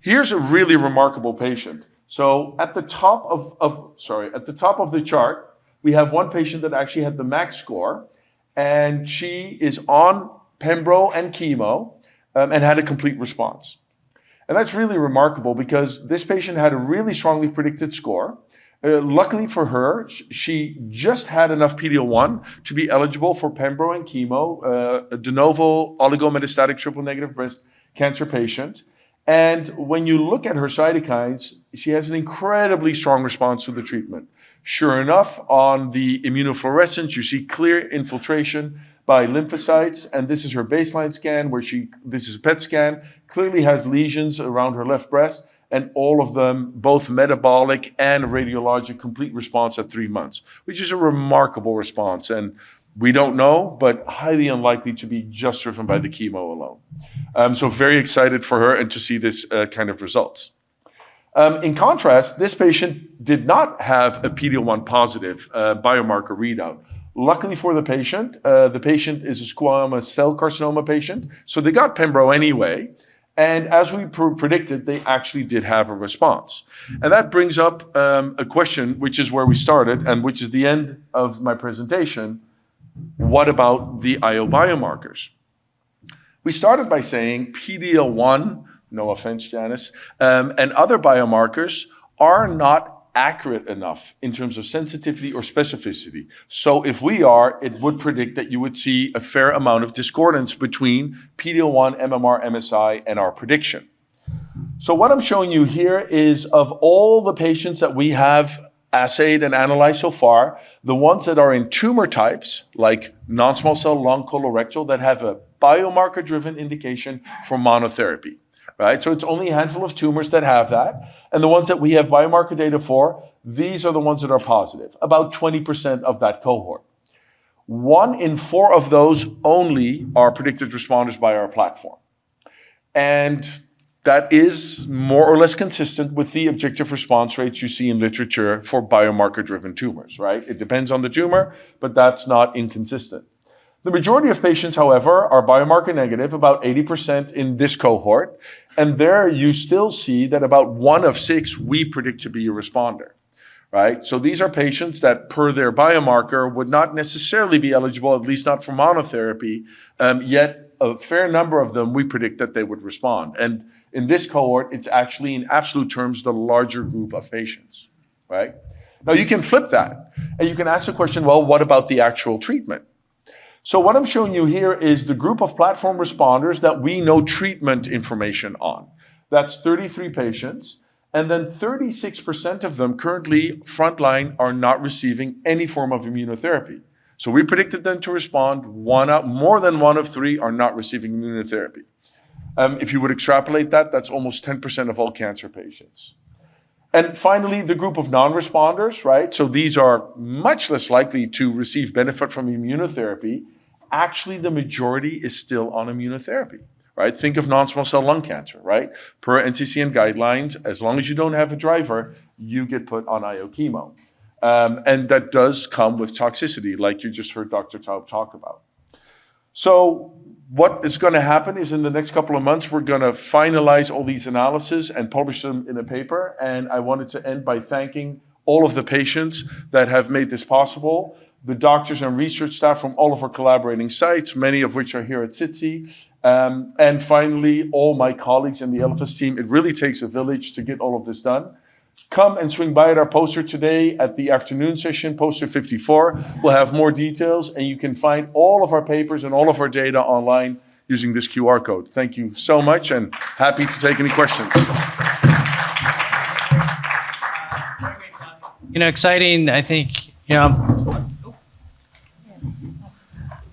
here's a really remarkable patient. So at the top of the chart, we have one patient that actually had the max score, and she is on pembro and chemo and had a complete response. And that's really remarkable because this patient had a really strongly predicted score. Luckily for her, she just had enough PD-L1 to be eligible for pembro and chemo, a de novo oligometastatic triple-negative breast cancer patient. And when you look at her cytokines, she has an incredibly strong response to the treatment. Sure enough, on the immunofluorescence, you see clear infiltration by lymphocytes, and this is her baseline scan where this is a PET scan, clearly has lesions around her left breast, and all of them, both metabolic and radiologic, complete response at 3 months, which is a remarkable response. And we don't know, but highly unlikely to be just driven by the chemo alone. So very excited for her and to see this kind of results. In contrast, this patient did not have a PD-L1 positive biomarker readout. Luckily for the patient is a squamous cell carcinoma patient, so they got pembro anyway. And as we predicted, they actually did have a response. And that brings up a question, which is where we started and which is the end of my presentation. what about the IO biomarkers? We started by saying PD-L1, no offense, Janis, and other biomarkers are not accurate enough in terms of sensitivity or specificity. So if we are, it would predict that you would see a fair amount of discordance between PD-L1, MMR, MSI, and our prediction. So what I'm showing you here is of all the patients that we have assayed and analyzed so far, the ones that are in tumor types, like non-small cell lung, colorectal, that have a biomarker-driven indication for monotherapy. Right? So it's only a handful of tumors that have that. And the ones that we have biomarker data for, these are the ones that are positive, about 20% of that cohort. 1 in 4 of those only are predicted responders by our platform. And that is more or less consistent with the objective response rates you see in literature for biomarker-driven tumors, right? It depends on the tumor, but that's not inconsistent. The majority of patients, however, are biomarker negative, about 80% in this cohort. And there you still see that about 1 of 6 we predict to be a responder, right? So these are patients that per their biomarker would not necessarily be eligible, at least not for monotherapy, yet a fair number of them we predict that they would respond. And in this cohort, it's actually in absolute terms the larger group of patients, right? Now you can flip that and you can ask the question, well, what about the actual treatment? So what I'm showing you here is the group of platform responders that we know treatment information on. That's 33 patients, and then 36% of them currently frontline are not receiving any form of immunotherapy. So we predicted them to respond. More than 1 of 3 are not receiving immunotherapy. If you would extrapolate that, that's almost 10% of all cancer patients. And finally, the group of non-responders, right? So these are much less likely to receive benefit from immunotherapy. Actually, the majority is still on immunotherapy, right? Think of non-small cell lung cancer, right? Per NCCN guidelines, as long as you don't have a driver, you get put on IO chemo. And that does come with toxicity, like you just heard Dr. Taube talk about. So what is going to happen is in the next couple of months, we're going to finalize all these analyses and publish them in a paper. And I wanted to end by thanking all of the patients that have made this possible, the doctors and research staff from all of our collaborating sites, many of which are here at SITC, and finally, all my colleagues in the Elephas team. It really takes a village to get all of this done. Come and swing by at our poster today at the afternoon session, poster 54. We'll have more details, and you can find all of our papers and all of our data online using this QR code. Thank you so much, and happy to take any questions. Exciting, I think,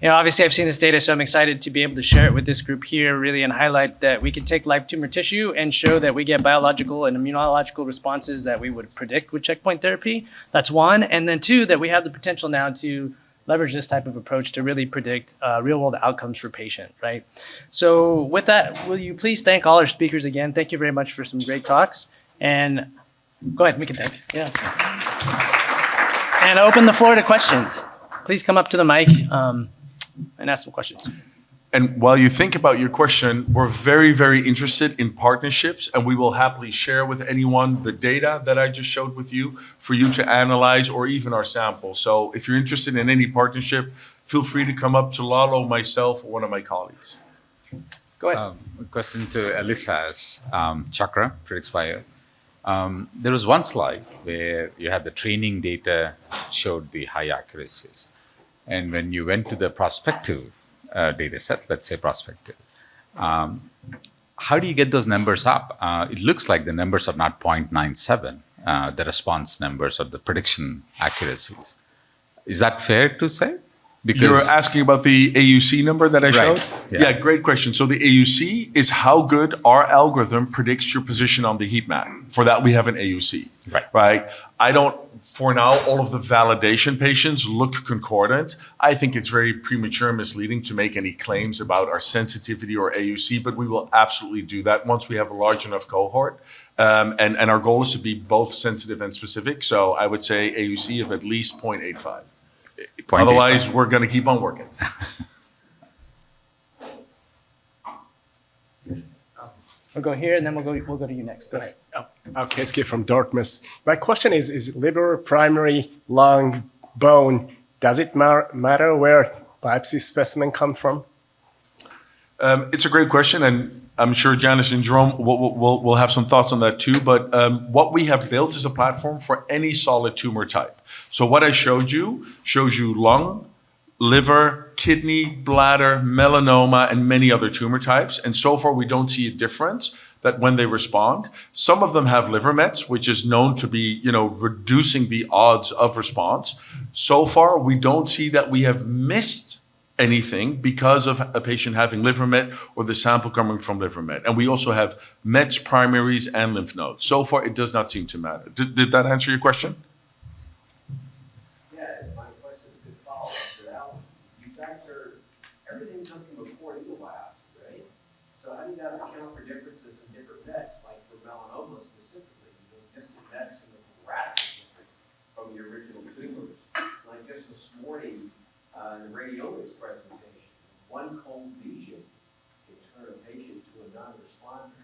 obviously I've seen this data, so I'm excited to be able to share it with this group here, really, and highlight that we can take live tumor tissue and show that we get biological and immunological responses that we would predict with checkpoint therapy. That's 1. And then 2, that we have the potential now to leverage this type of approach to really predict real-world outcomes for patients, right? So with that, will you please thank all our speakers again? Thank you very much for some great talks. And go ahead, we can thank. Yeah. And open the floor to questions. Please come up to the mic and ask some questions. And while you think about your question, we're very, very interested in partnerships, and we will happily share with anyone the data that I just showed with you for you to analyze, or even our sample. So if you're interested in any partnership, feel free to come up to Lalo, myself, or one of my colleagues. Go ahead. A question to Elephas, Chakra, Predicts Bio. There was one slide where you had the training data showed the high accuracies. And when you went to the prospective data set, let's say prospective, how do you get those numbers up? It looks like the numbers are not 0.97, the response numbers or the prediction accuracies. Is that fair to say? Because you're asking about the AUC number that I showed? Yeah. Great question. So the AUC is how good our algorithm predicts your position on the heat map. For that, we have an AUC. Right? For now, all of the validation patients look concordant. I think it's very premature and misleading to make any claims about our sensitivity or AUC, but we will absolutely do that once we have a large enough cohort. And our goal is to be both sensitive and specific. So I would say AUC of at least 0.85. Otherwise, we're going to keep on working. We'll go here, and then we'll go to you next. Go ahead. Keski from Dartmouth. My question is liver, primary, lung, bone does it matter where biopsy specimen come from? It's a great question, and I'm sure Janis and Jérôme will have some thoughts on that too. But what we have built is a platform for any solid tumor type. So what I showed you shows you lung, liver, kidney, bladder, melanoma, and many other tumor types. And so far, we don't see a difference that when they respond. Some of them have liver mets, which is known to be, reducing the odds of response. So far, we don't see that we have missed anything because of a patient having liver met or the sample coming from liver met. And we also have mets, primaries, and lymph nodes. So far, it does not seem to matter. Did that answer your question? Yeah, my question is a follow-up to that one. You guys everything comes from a core needle biopsy, right? So how do you guys account for differences in different mets, like for melanoma specifically? Distant mets can look radically different from the original tumors. Like just this morning, in the radiomics presentation, one cold lesion can turn a patient to a non-responder.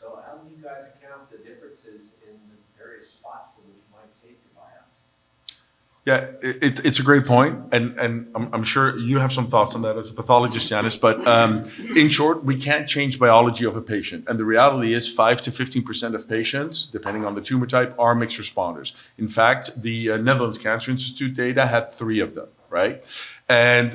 So how do you guys account for the differences in the various spots for which you might take the biopsy? Yeah, it's a great point, and I'm sure you have some thoughts on that as a pathologist, Janis. But in short, we can't change biology of a patient, and the reality is 5 to 15% of patients, depending on the tumor type, are mixed responders. In fact, the Netherlands Cancer Institute data had 3 of them, right? And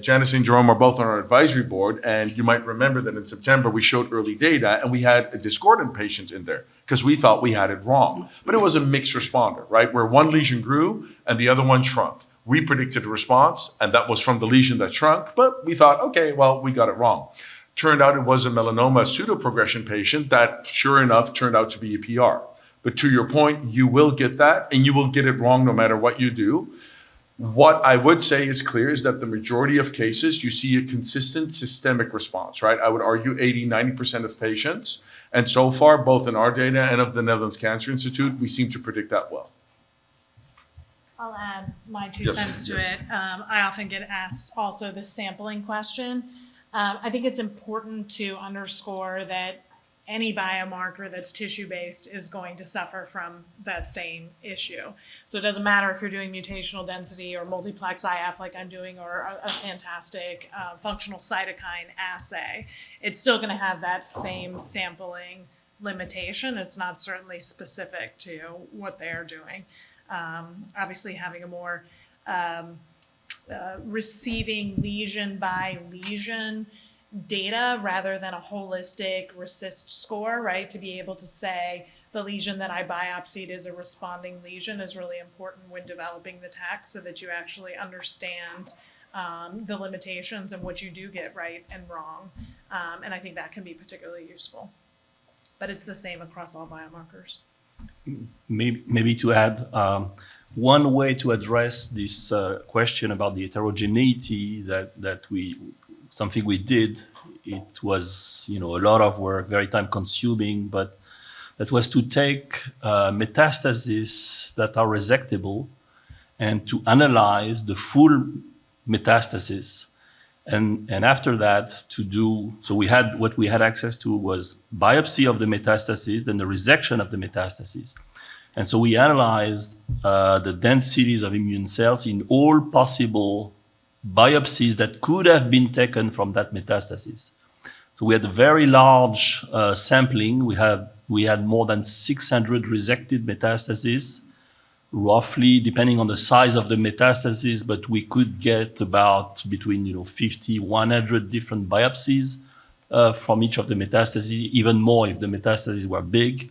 Janis and Jérôme are both on our advisory board, and you might remember that in September we showed early data, and we had a discordant patient in there because we thought we had it wrong. But it was a mixed responder, right? Where one lesion grew and the other one shrunk. We predicted a response, and that was from the lesion that shrunk, but we thought, okay, well, we got it wrong. Turned out it was a melanoma pseudoprogression patient that, sure enough, turned out to be a PR. But to your point, you will get that, and you will get it wrong no matter what you do. What I would say is clear is that the majority of cases, you see a consistent systemic response, right? I would argue 80, 90% of patients. And so far, both in our data and of the Netherlands Cancer Institute, we seem to predict that well. I'll add my 2 Yes, cents to yes. it. I often get asked also the sampling question. I think it's important to underscore that any biomarker that's tissue-based is going to suffer from that same issue. So it doesn't matter if you're doing mutational density or multiplex IF like I'm doing, or a fantastic functional cytokine assay. It's still going to have that same sampling limitation. It's not certainly specific to what they're doing. Obviously, having a more receiving lesion by lesion data rather than a holistic RECIST score, right? To be able to say the lesion that I biopsied is a responding lesion is really important when developing the tech, so that you actually understand the limitations and what you do get right and wrong. And I think that can be particularly useful. But it's the same across all biomarkers. Maybe to add, one way to address this question about the heterogeneity something we did, it was a lot of work, very time consuming, but that was to take metastases that are resectable and to analyze the full metastasis. And after that so what we had access to was biopsy of the metastases, then the resection of the metastases. And so we analyzed the densities of immune cells in all possible biopsies that could have been taken from that metastasis. So we had a very large sampling. We had more than 600 resected metastases, roughly, depending on the size of the metastasis, but we could get about between 50, 100 different biopsies from each of the metastases, even more if the metastases were big.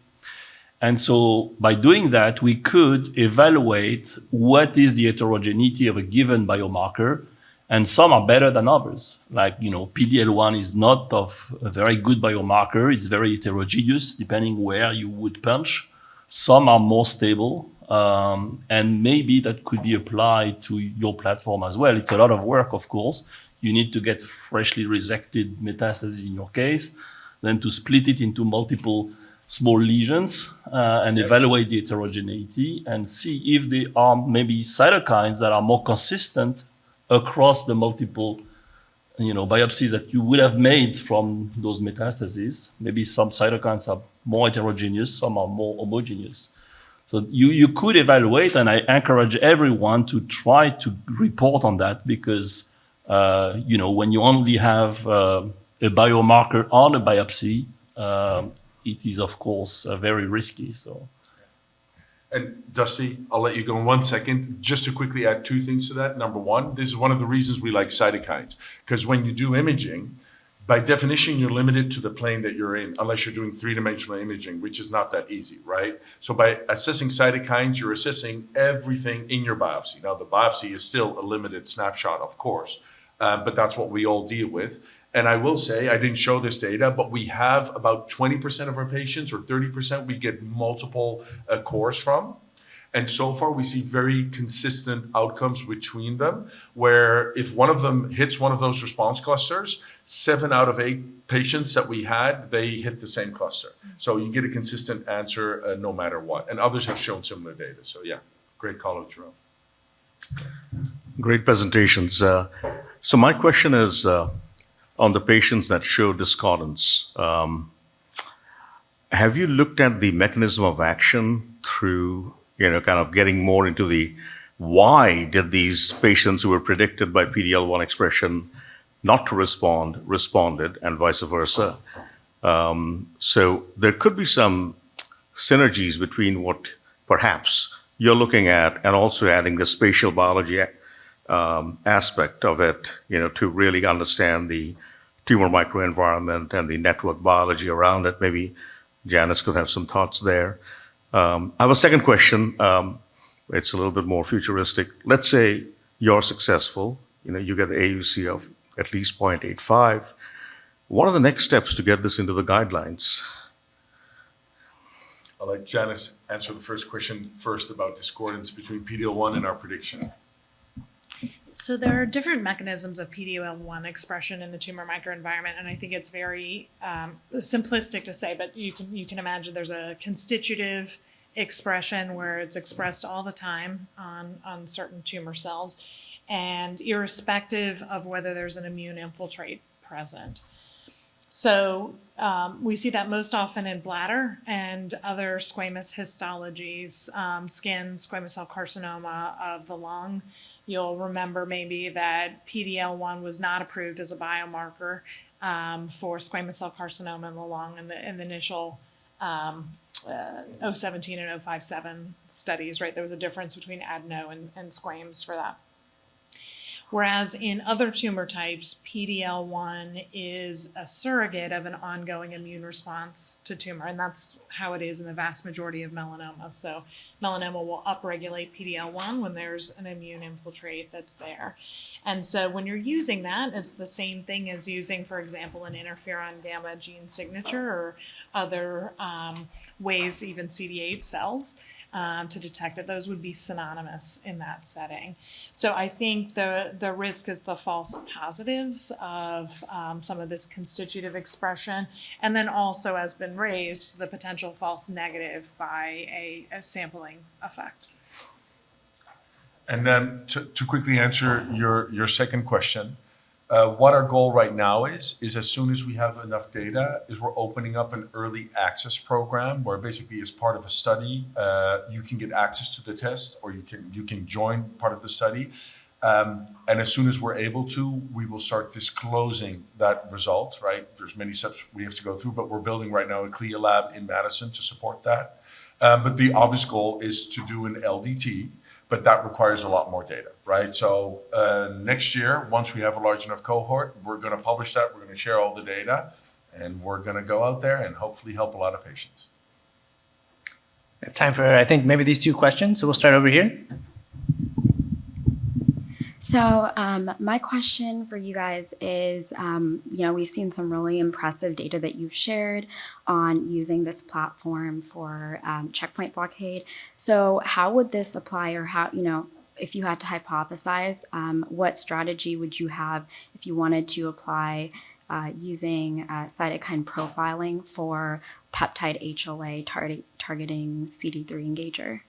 And so by doing that, we could evaluate what is the heterogeneity of a given biomarker. And some are better than others. Like, PD-L1 is not of a very good biomarker. It's very heterogeneous, depending where you would punch. Some are more stable. And maybe that could be applied to your platform as well. It's a lot of work, of course. You need to get freshly resected metastases in your case, then to split it into multiple small lesions and evaluate the heterogeneity and see if there are maybe cytokines that are more consistent across the multiple biopsies that you would have made from those metastases. Maybe some cytokines are more heterogeneous, some are more homogeneous. So you could evaluate, and I encourage everyone to try to report on that because, when you only have a biomarker on a biopsy, it is, of course, very risky. So. And Dusty, I'll let you go in 1 second. Just to quickly add two things to that. Number one, this is one of the reasons we like cytokines, because when you do imaging, by definition, you're limited to the plane that you're in, unless you're doing three-dimensional imaging, which is not that easy, right? So by assessing cytokines, you're assessing everything in your biopsy. Now, the biopsy is still a limited snapshot, of course, but that's what we all deal with. And I will say, I didn't show this data, but we have about 20% of our patients or 30% we get multiple cores from. And so far, we see very consistent outcomes between them, where if one of them hits one of those response clusters, 7 out of 8 patients that we had, they hit the same cluster. So you get a consistent answer no matter what. And others have shown similar data. So yeah, great call out, Jerome. Great presentations. So my question is on the patients that show discordance. Have you looked at the mechanism of action through, kind of getting more into the why did these patients who were predicted by PD-L1 expression not to responded, and vice versa? So there could be some synergies between what perhaps you're looking at and also adding the spatial biology aspect of it, to really understand the tumor microenvironment and the network biology around it. Maybe Janis could have some thoughts there. I have a second question. It's a little bit more futuristic. Let's say you're successful, you get the AUC of at least 0.85. What are the next steps to get this into the guidelines? I'll let Janis answer the first question first about discordance between PD-L1 and our prediction. So there are different mechanisms of PD-L1 expression in the tumor microenvironment, and I think it's very simplistic to say, but you can imagine there's a constitutive expression where it's expressed all the time on certain tumor cells, and irrespective of whether there's an immune infiltrate present. So we see that most often in bladder and other squamous histologies, skin, squamous cell carcinoma of the lung. You'll remember maybe that PD-L1 was not approved as a biomarker for squamous cell carcinoma in the lung in the initial 017 and 057 studies, right? There was a difference between adeno and squames for that. Whereas in other tumor types, PD-L1 is a surrogate of an ongoing immune response to tumor, and that's how it is in the vast majority of melanoma. So melanoma will upregulate PD-L1 when there's an immune infiltrate that's there. And so when you're using that, it's the same thing as using, for example, an interferon gamma gene signature or other ways, even CD8 cells. To detect it, those would be synonymous in that setting. So I think the risk is the false positives of some of this constitutive expression, and then also has been raised the potential false negative by a sampling effect. And then to quickly answer your second question, what our goal right now is as soon as we have enough data, is we're opening up an early access program where basically as part of a study, you can get access to the test or you can join part of the study. And as soon as we're able to, we will start disclosing that result, right? There's many steps we have to go through, but we're building right now a CLIA lab in Madison to support that. But the obvious goal is to do an LDT, but that requires a lot more data, right? So next year, once we have a large enough cohort, we're going to publish that, we're going to share all the data, and we're going to go out there and hopefully help a lot of patients. We have time for, I think, maybe these two questions, so we'll start over here. So my question for you guys is, we've seen some really impressive data that you've shared on using this platform for checkpoint blockade. So how would this apply, or how, if you had to hypothesize, what strategy would you have if you wanted to apply using cytokine profiling for peptide HLA targeting CD3 engager?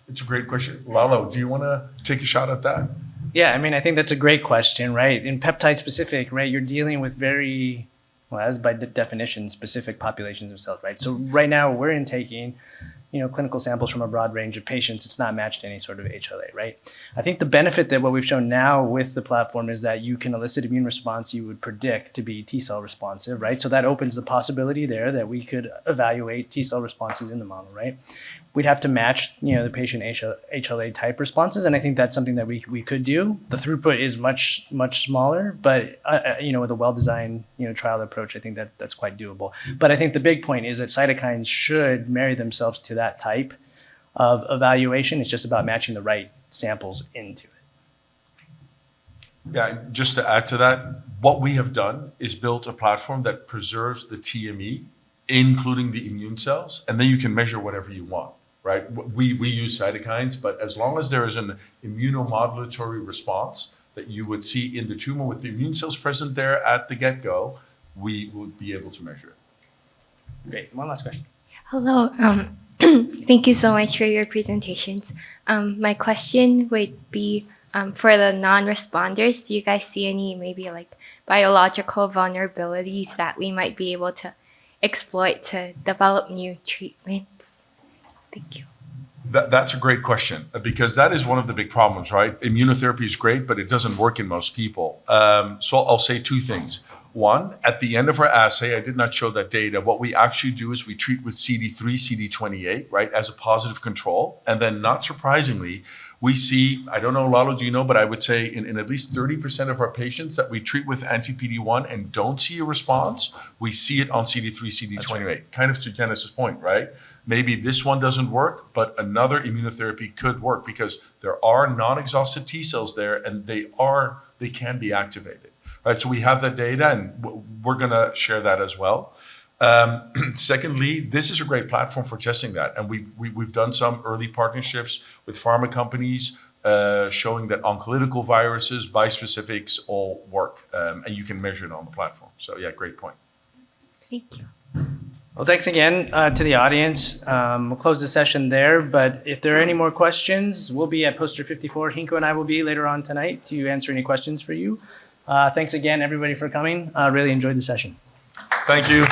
It's a great question. Lalo, do you want to take a shot at that? Yeah, I mean, I think that's a great question, right? In peptide specific, right, you're dealing with very well, as by definition, specific populations of cells, right? So right now we're intaking, clinical samples from a broad range of patients. It's not matched to any sort of HLA, right? I think the benefit that what we've shown now with the platform is that you can elicit immune response you would predict to be T cell responsive, right? So that opens the possibility there that we could evaluate T cell responses in the model, right? We'd have to match, the patient HLA type responses, and I think that's something that we could do. The throughput is much, much smaller, but with a well-designed, trial approach, I think that's quite doable. But I think the big point is that cytokines should marry themselves to that type of evaluation. It's just about matching the right samples into it. Yeah, just to add to that, what we have done is built a platform that preserves the TME, including the immune cells, and then you can measure whatever you want, right? We use cytokines, but as long as there is an immunomodulatory response that you would see in the tumor with the immune cells present there at the get-go, we would be able to measure it. Great. One last question. Hello. Thank you so much for your presentations. My question would be for the non-responders, do you guys see any maybe like biological vulnerabilities that we might be able to exploit to develop new treatments? Thank you. That's a great question, because that is one of the big problems, right? Immunotherapy is great, but it doesn't work in most people. So I'll say two things. One, at the end of our assay, I did not show that data. What we actually do is we treat with CD3, CD28, right, as a positive control. And then not surprisingly, we see, I don't know, Lalo, do you know, but I would say in at least 30% of our patients that we treat with anti-PD-1 and don't see a response, we see it on CD3, CD28. Right. Kind of to Janis's point, right? Maybe this one doesn't work, but another immunotherapy could work because there are non-exhausted T cells there and they can be activated. Right, so we have that data, and we're going to share that as well. Secondly, this is a great platform for testing that, and we've done some early partnerships with pharma companies showing that oncolytical viruses, bispecifics all work, and you can measure it on the platform. So yeah, great point. Thank you. Well, thanks again to the audience. We'll close the session there, but if there are any more questions, we'll be at poster 54. Hinco and I will be later on tonight to answer any questions for you. Thanks again, everybody, for coming. Really enjoyed the session. Thank you.